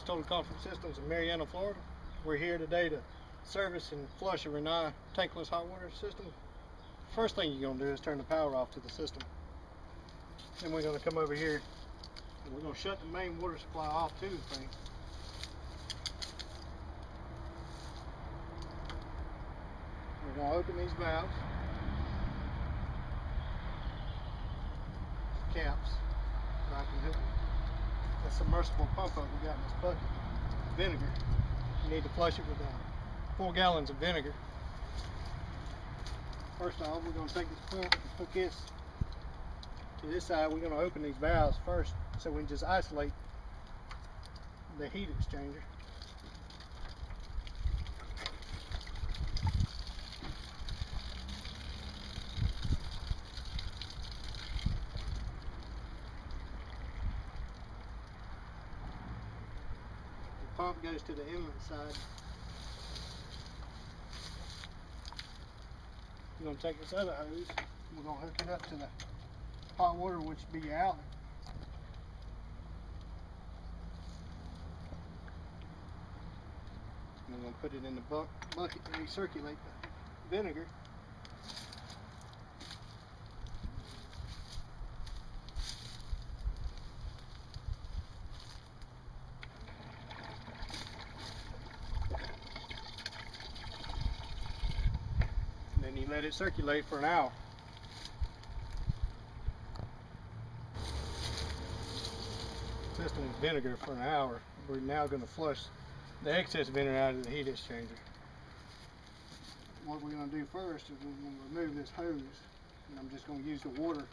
Woodall's Total Comfort Systems in Marianna, Florida. We're here today to service and flush a Rinnai tankless hot water system. First thing you're going to do is turn the power off to the system. Then we're going to come over here and we're going to shut the main water supply off to the thing. We're going to open these valves, caps, so I can hook the submersible pump up we got in this bucket. Vinegar. You need to flush it with 4 gallons of vinegar. First off, we're going to take this pump and hook this to this side. We're going to open these valves first so we can just isolate the heat exchanger. The pump goes to the inlet side. We're going to take this other hose, we're going to hook it up to the hot water, which would be your outlet. And we're going to put it in the bucket to recirculate the vinegar. Then you let it circulate for an hour. System with vinegar for an hour. We're now going to flush the excess vinegar out of the heat exchanger. What we're going to do first is we're going to remove this hose, and I'm just going to use the water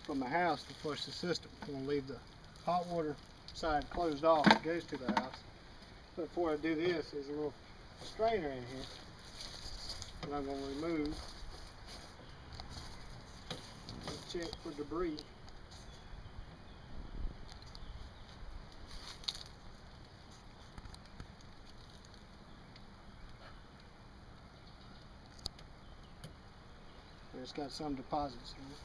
from the house to flush the system. I'm going to leave the hot water side closed off. It goes to the house. But before I do this, there's a little strainer in here that I'm going to remove. Check for debris. It's got some deposits in it.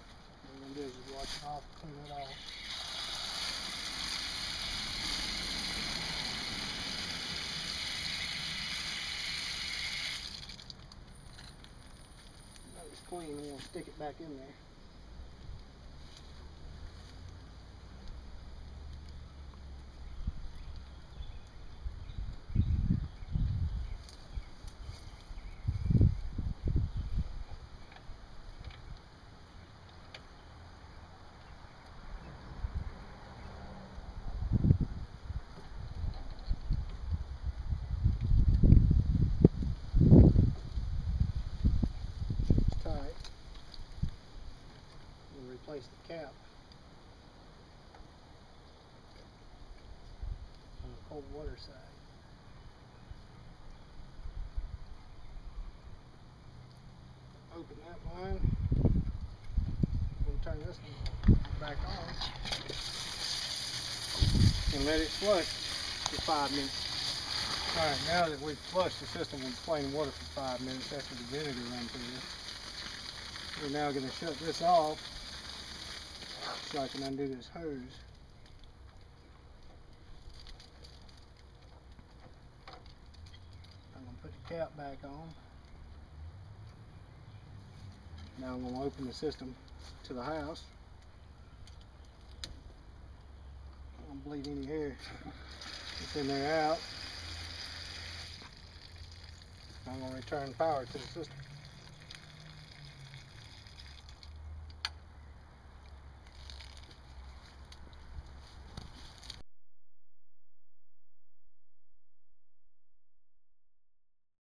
What we're going to do is wash it off, clean it off. It's clean, and we'll stick it back in there. Replace the cap on the cold water side. Open that line. We'll turn this one back on and let it flush for 5 minutes. Alright, now that we've flushed the system with plain water for 5 minutes after the vinegar ran through this, we're now going to shut this off so I can undo this hose. I'm going to put the cap back on. Now I'm going to open the system to the house. I don't bleed any air that's in there out. I'm going to return power to the system.